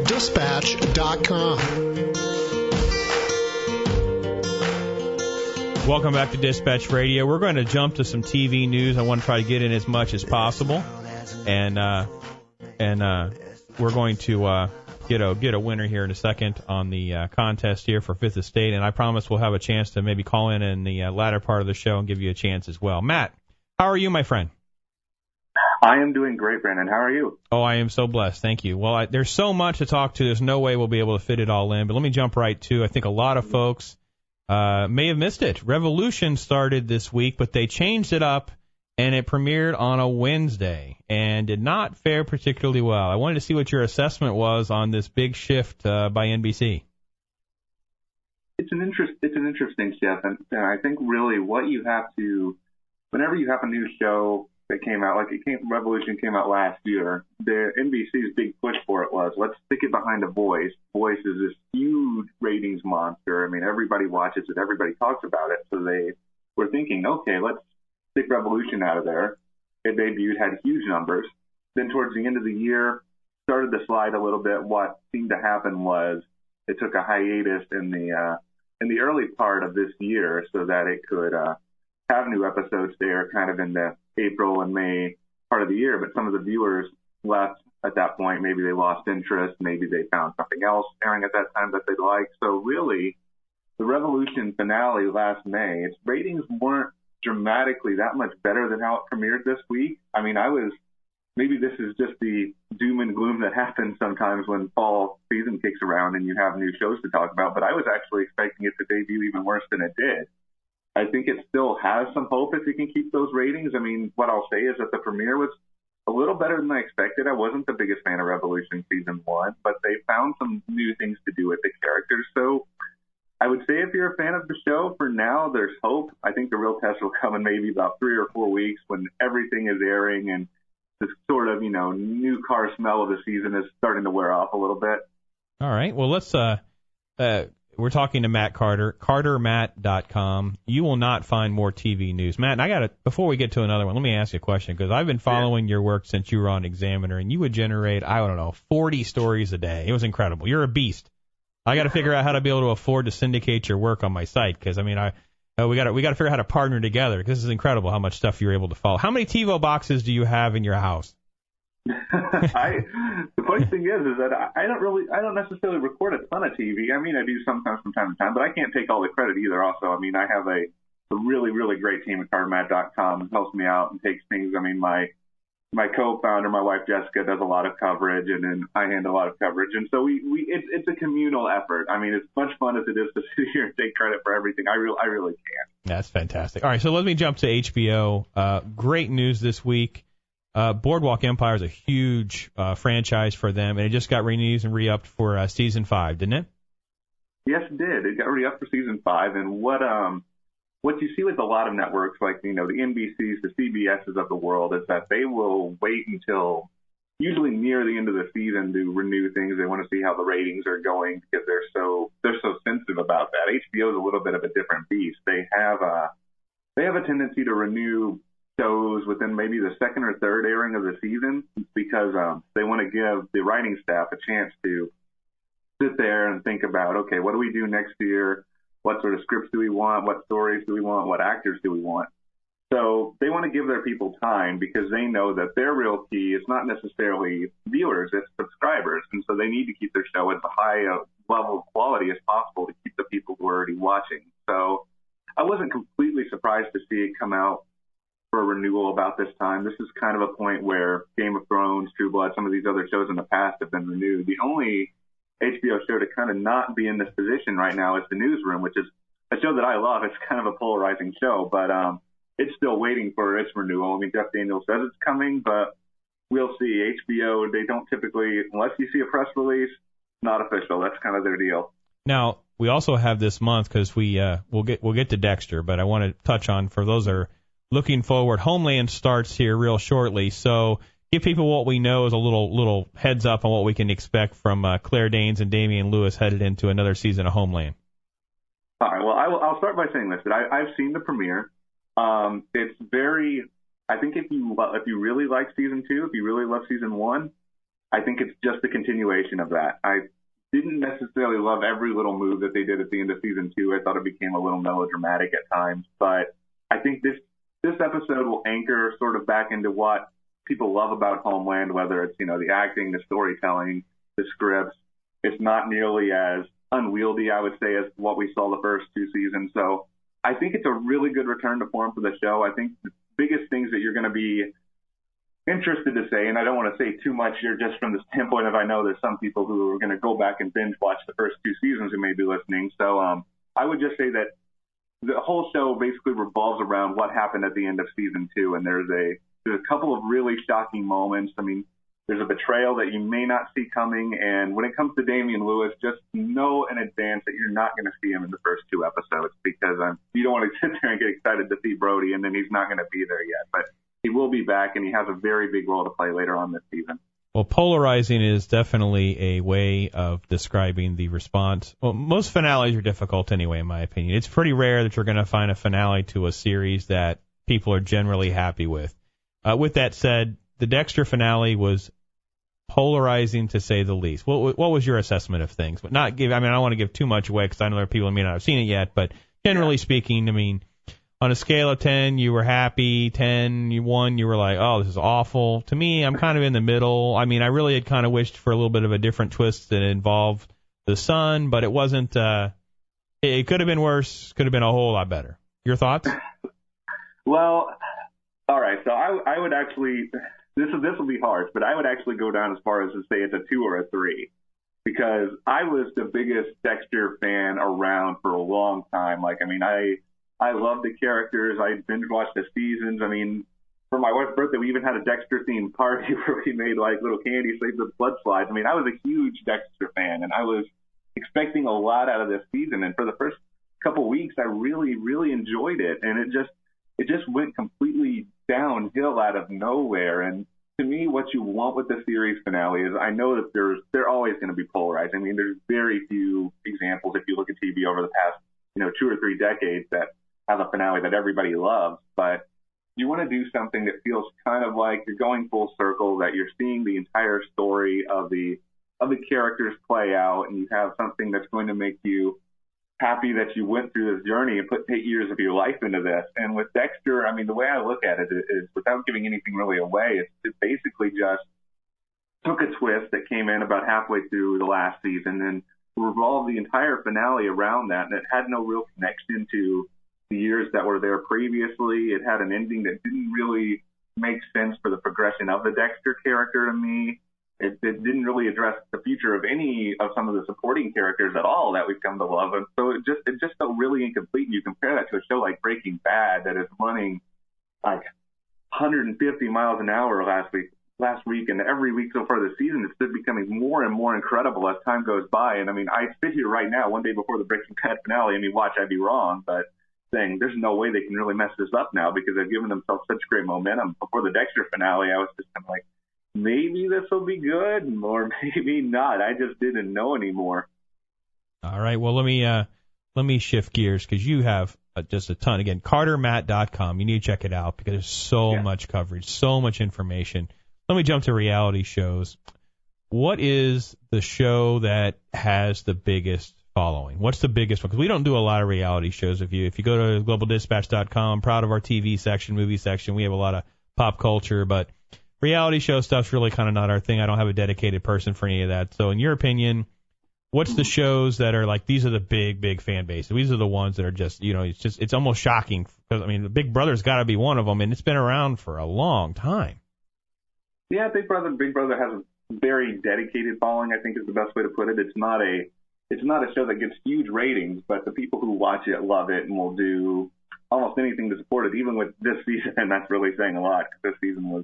dispatch.com. Welcome back to Dispatch Radio. We're going to jump to some TV news. I want to try to get in as much as possible, and we're going to get a winner here in a second on the contest here for Fifth Estate, and I promise we'll have a chance to maybe call in the latter part of the show and give you a chance as well. Matt, how are you, my friend? I am doing great, Brandon. How are you? Oh, I am so blessed. Thank you. Well, there's so much to talk to. There's no way we'll be able to fit it all in, but let me jump right to, I think a lot of folks may have missed it. Revolution started this week, but they changed it up, and it premiered on a Wednesday and did not fare particularly well. I wanted to see what your assessment was on this big shift by NBC. It's an interesting shift, and I think really what you have to, whenever you have a new show that came out, Revolution came out last year, the NBC's big push for it was, let's stick it behind a voice. Voice is this huge ratings monster. I mean, everybody watches it, everybody talks about it, so they were thinking, okay, let's stick Revolution out of there. It debuted, had huge numbers. Then towards the end of the year, started to slide a little bit. What seemed to happen was it took a hiatus in the early part of this year so that it could have new episodes there kind of in the April and May part of the year. But some of the viewers left at that point. Maybe they lost interest. Maybe they found something else airing at that time that they liked. So really, the Revolution finale last May, its ratings weren't dramatically that much better than how it premiered this week. I mean, maybe this is just the doom and gloom that happens sometimes when fall season kicks around and you have new shows to talk about, but I was actually expecting it to debut even worse than it did. I think it still has some hope if it can keep those ratings. I mean, what I'll say is that the premiere was a little better than I expected. I wasn't the biggest fan of Revolution Season 1, but they found some new things to do with the characters. So I would say if you're a fan of the show, for now, there's hope. I think the real test will come in maybe about 3 or 4 weeks when everything is airing and this sort of, new car smell of the season is starting to wear off a little bit. All right. Well, let's we're talking to Matt Carter, cartermatt.com. You will not find more TV news. Matt, before we get to another one, let me ask you a question, because I've been following your work since you were on Examiner, and you would generate, 40 stories a day. It was incredible. You're a beast. I got to figure out how to be able to afford to syndicate your work on my site, because, we got to figure out how to partner together. This is incredible how much stuff you're able to follow. How many TiVo boxes do you have in your house? The funny thing is that I don't necessarily record a ton of TV. I mean, I do sometimes from time to time, but I can't take all the credit either. Also, I mean, I have a really, really great team at cartermatt.com who helps me out and takes things. I mean, my co-founder, my wife Jessica, does a lot of coverage, and then I handle a lot of coverage. And so it's a communal effort. I mean, as much fun as it is to sit here and take credit for everything, I really can. That's fantastic. All right, so let me jump to HBO. Great news this week. Boardwalk Empire is a huge franchise for them, and it just got renewed and re-upped for season 5, didn't it? Yes, it did. It got re-upped for season 5, and what you see with a lot of networks like the NBCs, the CBSs of the world is that they will wait until usually near the end of the season to renew things. They want to see how the ratings are going because they're so sensitive about that. HBO is a little bit of a different beast. They have a tendency to renew shows within maybe the second or third airing of the season because they want to give the writing staff a chance to sit there and think about, okay, what do we do next year? What sort of scripts do we want? What stories do we want? What actors do we want? So they want to give their people time because they know that their real key is not necessarily viewers, it's subscribers. And so they need to keep their show at the high level of quality as possible to keep the people who are already watching. So I wasn't completely surprised to see it come out for a renewal about this time. This is kind of a point where Game of Thrones, True Blood, some of these other shows in the past have been renewed. The only HBO show to kind of not be in this position right now is The Newsroom, which is a show that I love. It's kind of a polarizing show, but it's still waiting for its renewal. I mean, Jeff Daniels says it's coming, but we'll see. HBO, they don't typically, unless you see a press release, not official. That's kind of their deal. Now, we also have this month, because we'll get to Dexter, but I want to touch on, for those that are looking forward, Homeland starts here real shortly. So give people what we know as a little heads up on what we can expect from Claire Danes and Damian Lewis headed into another season of Homeland. All right. Well, I'll start by saying this, that I've seen the premiere. It's very, I think if you really like season 2, if you really love season 1, I think it's just a continuation of that. I didn't necessarily love every little move that they did at the end of season 2. I thought it became a little melodramatic at times, but I think this episode will anchor sort of back into what people love about Homeland, whether it's, the acting, the storytelling, the scripts. It's not nearly as unwieldy, I would say, as what we saw the first 2 seasons. So I think it's a really good return to form for the show. I think the biggest things that you're going to be interested to say, and I don't want to say too much here just from the standpoint of I know there's some people who are going to go back and binge watch the first 2 seasons who may be listening. So I would just say that the whole show basically revolves around what happened at the end of season 2, and there's a couple of really shocking moments. I mean, there's a betrayal that you may not see coming, and when it comes to Damian Lewis, just know in advance that you're not going to see him in the first 2 episodes because you don't want to sit there and get excited to see Brody, and then he's not going to be there yet. But he will be back, and he has a very big role to play later on this season. Well, polarizing is definitely a way of describing the response. Well, most finales are difficult anyway, in my opinion. It's pretty rare that you're going to find a finale to a series that people are generally happy with. With that said, the Dexter finale was polarizing to say the least. What was your assessment of things? But I don't want to give too much away because I know there are people who may not have seen it yet, but generally speaking, I mean, on a scale of 10, you were happy. 10, 1, you were like, oh, this is awful. To me, I'm kind of in the middle. I mean, I really had kind of wished for a little bit of a different twist that involved the son, but it wasn't. It could have been worse. Could have been a whole lot better. Your thoughts? Well, all right. So I would actually, this will be harsh, but I would actually go down as far as to say it's a 2 or a 3, because I was the biggest Dexter fan around for a long time. I love the characters. I binge watched the seasons. I mean, for my wife's birthday, we even had a Dexter-themed party where we made little candy slaves with blood slides. I mean, I was a huge Dexter fan, and I was expecting a lot out of this season. And for the first couple weeks, I really, really enjoyed it. And it just went completely downhill out of nowhere. And to me, what you want with the series finale is, I know that they're always going to be polarized. I mean, there's very few examples if you look at TV over the past 2 or 3 decades that have a finale that everybody loves, but you want to do something that feels kind of like you're going full circle, that you're seeing the entire story of the characters play out, and you have something that's going to make you happy that you went through this journey and put 8 years of your life into this. And with Dexter, I mean, the way I look at it is, without giving anything really away, it basically just took a twist that came in about halfway through the last season and revolved the entire finale around that, and it had no real connection to the years that were there previously. It had an ending that didn't really make sense for the progression of the Dexter character to me. It didn't really address the future of any of some of the supporting characters at all that we've come to love. And so it just felt really incomplete. You compare that to a show like Breaking Bad that is running like 150 miles an hour last week, and every week so far this season, it's been becoming more and more incredible as time goes by. And I mean, I sit here right now, one day before the Breaking Bad finale, I mean, watch, I'd be wrong, but saying there's no way they can really mess this up now because they've given themselves such great momentum. Before the Dexter finale, I was just kind of like, maybe this will be good, or maybe not. I just didn't know anymore. All right, well, let me shift gears because you have just a ton. Again, CarterMatt.com. You need to check it out because there's so much coverage, so much information. Let me jump to reality shows. What is the show that has the biggest following? What's the biggest one? Because we don't do a lot of reality shows. If you go to globaldispatch.com, proud of our TV section, movie section. We have a lot of pop culture, but reality show stuff's really kind of not our thing. I don't have a dedicated person for any of that. So in your opinion, what's the shows that are like, these are the big fan bases? These are the ones that are just, it's almost shocking. Because, I mean, Big Brother's got to be one of them, and it's been around for a long time. Yeah, Big Brother has a very dedicated following, I think is the best way to put it. It's not a show that gets huge ratings, but the people who watch it love it and will do almost anything to support it, even with this season, and that's really saying a lot, because this season was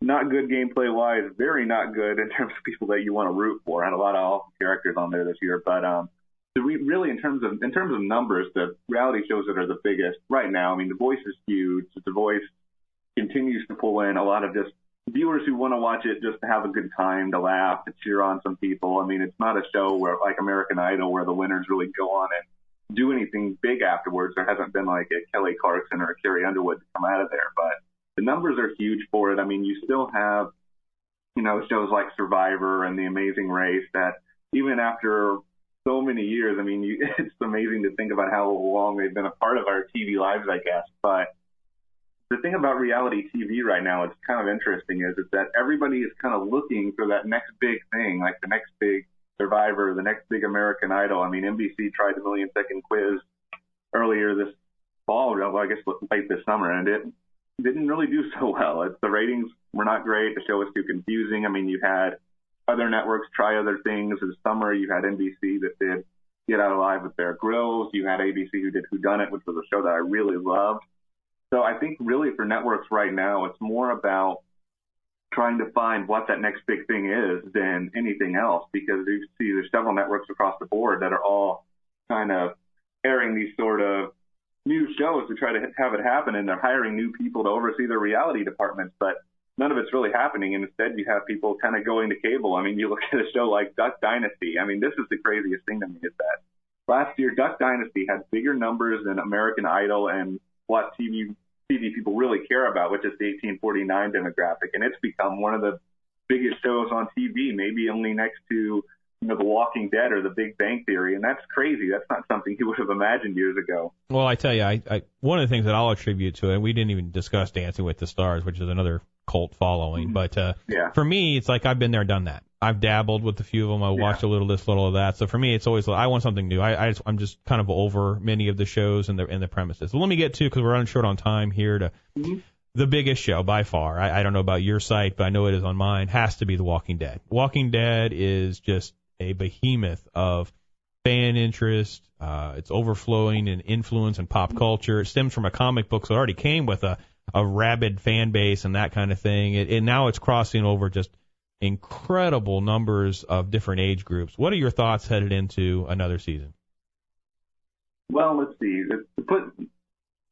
not good gameplay-wise, very not good in terms of people that you want to root for. I had a lot of awesome characters on there this year, but really, in terms of numbers, the reality shows that are the biggest right now, I mean, The Voice is huge. The Voice continues to pull in a lot of just viewers who want to watch it just to have a good time, to laugh, to cheer on some people. I mean, it's not a show where, like American Idol, where the winners really go on and do anything big afterwards. There hasn't been like a Kelly Clarkson or a Carrie Underwood to come out of there, but the numbers are huge for it. I mean, you still have, shows like Survivor and The Amazing Race that even after so many years, I mean, it's amazing to think about how long they've been a part of our TV lives, I guess. But the thing about reality TV right now, it's kind of interesting, is that everybody is kind of looking for that next big thing, like the next big Survivor, the next big American Idol. I mean, NBC tried the million-second quiz earlier this fall, well, I guess late this summer, and it didn't really do so well. The ratings were not great. The show was too confusing. I mean, you had other networks try other things. This summer, you had NBC that did Get Out Alive with Bear Grylls. You had ABC who did Whodunit, which was a show that I really loved. So I think really for networks right now, it's more about trying to find what that next big thing is than anything else, because you see there's several networks across the board that are all kind of airing these sort of new shows to try to have it happen, and they're hiring new people to oversee their reality departments, but none of it's really happening, and instead you have people kind of going to cable. I mean, you look at a show like Duck Dynasty. I mean, this is the craziest thing to me, is that last year Duck Dynasty had bigger numbers than American Idol and what TV people really care about, which is the 1849 demographic, and it's become one of the biggest shows on TV, maybe only next to The Walking Dead or The Big Bang Theory, and that's crazy. That's not something you would have imagined years ago. Well, I tell you, I one of the things that I'll attribute to it, and we didn't even discuss Dancing with the Stars, which is another cult following, but for me, it's like I've been there, done that. I've dabbled with a few of them. I watched a little this, little of that. So for me, it's always I want something new. I'm just kind of over many of the shows and the premises. So let me get to, because we're running short on time here, to the biggest show by far. I don't know about your site, but I know it is on mine. Has to be The Walking Dead. Walking Dead is just a behemoth of fan interest. It's overflowing in influence and pop culture. It stems from a comic book, so it already came with a rabid fan base and that kind of thing. And now it's crossing over just incredible numbers of different age groups. What are your thoughts headed into another season? Well, let's see. To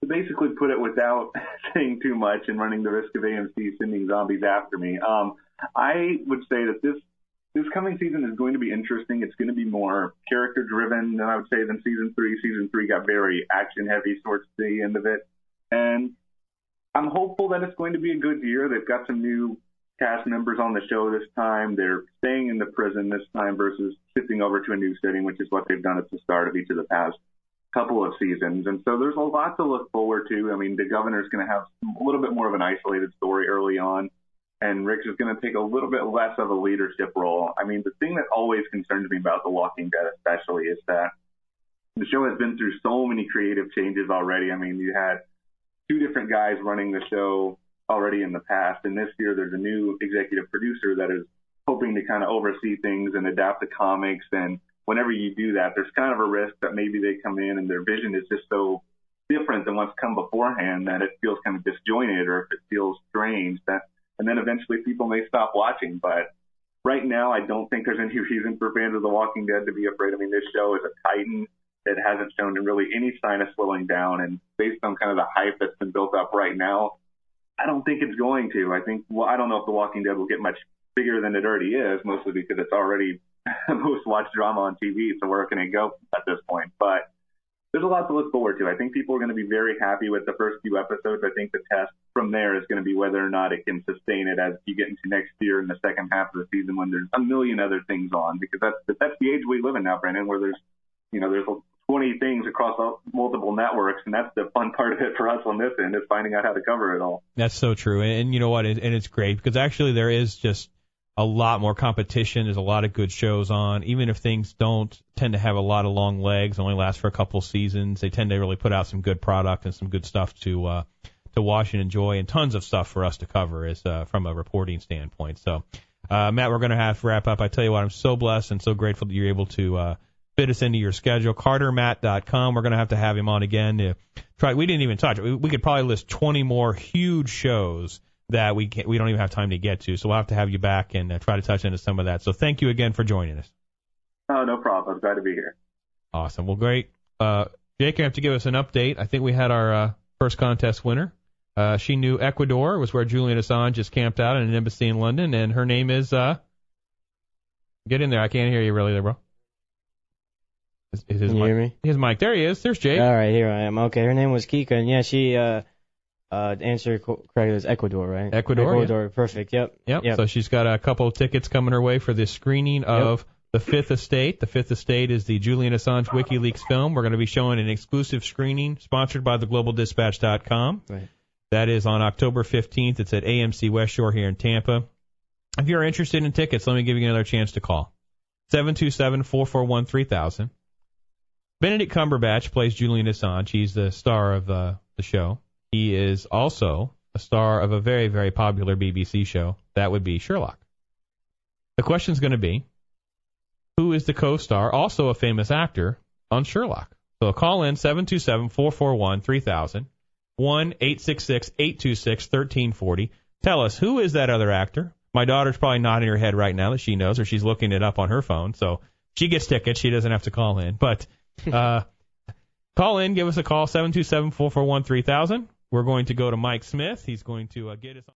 basically put it without saying too much and running the risk of AMC sending zombies after me, I would say that this coming season is going to be interesting. It's going to be more character-driven than I would say than Season 3. Season 3 got very action-heavy towards the end of it. And I'm hopeful that it's going to be a good year. They've got some new cast members on the show this time. They're staying in the prison this time versus shifting over to a new setting, which is what they've done at the start of each of the past couple of seasons. And so there's a lot to look forward to. I mean, the governor's going to have a little bit more of an isolated story early on, and Rick is going to take a little bit less of a leadership role. I mean, the thing that always concerns me about The Walking Dead especially is that the show has been through so many creative changes already. I mean, you had 2 different guys running the show already in the past, and this year there's a new executive producer that is hoping to kind of oversee things and adapt the comics. And whenever you do that, there's kind of a risk that maybe they come in and their vision is just so different than what's come beforehand that it feels kind of disjointed, or if it feels strange, and then eventually people may stop watching. But right now, I don't think there's any reason for fans of The Walking Dead to be afraid. I mean, this show is a titan. It hasn't shown really any sign of slowing down, and based on kind of the hype that's been built up right now, I don't think it's going to. I don't know if The Walking Dead will get much bigger than it already is, mostly because it's already the most watched drama on TV, so where can it go at this point? But there's a lot to look forward to. I think people are going to be very happy with the first few episodes. I think the test from there is going to be whether or not it can sustain it as you get into next year in the second half of the season, when there's a million other things on, because that's the age we live in now, Brandon, where there's 20 things across multiple networks, and that's the fun part of it for us on this end, is finding out how to cover it all. That's so true, and you know what, and it's great, because actually there is just a lot more competition. There's a lot of good shows on, even if things don't tend to have a lot of long legs, only last for a couple seasons. They tend to really put out some good product and some good stuff to watch and enjoy, and tons of stuff for us to cover is from a reporting standpoint. So, Matt, we're going to have to wrap up. I tell you what, I'm so blessed and so grateful that you're able to fit us into your schedule. CarterMatt.com. We're going to have him on again to try. We didn't even touch it. We could probably list 20 more huge shows that we don't even have time to get to. So we'll have to have you back and try to touch into some of that. So thank you again for joining us. Oh, no problem. I'm glad to be here. Awesome. Well, great. Jake, you have to give us an update. I think we had our first contest winner. She knew Ecuador was where Julian Assange just camped out in an embassy in London, and her name is get in there. I can't hear you really there, bro. Can you hear me? His mic. There he is. There's Jake. All right, here I am. Okay, her name was Kika, and yeah, she The answer correct is Ecuador, right? Ecuador, yeah. Perfect. Yep. So she's got a couple of tickets coming her way for this screening of The Fifth Estate. The Fifth Estate is the Julian Assange WikiLeaks film. We're going to be showing an exclusive screening sponsored by theglobaldispatch.com. Right. That is on October 15th. It's at AMC West Shore here in Tampa. If you're interested in tickets, let me give you another chance to call. 727-441-3000. Benedict Cumberbatch plays Julian Assange. He's the star of the show. He is also a star of a very, very popular BBC show. That would be Sherlock. The question's going to be, who is the co-star, also a famous actor, on Sherlock? So call in 727-441-3000, 1-866-826-1340. Tell us, who is that other actor? My daughter's probably nodding her head right now that she knows, or she's looking it up on her phone. So she gets tickets. She doesn't have to call in. But call in, give us a call, 727-441-3000. We're going to go to Mike Smith. He's going to get us on.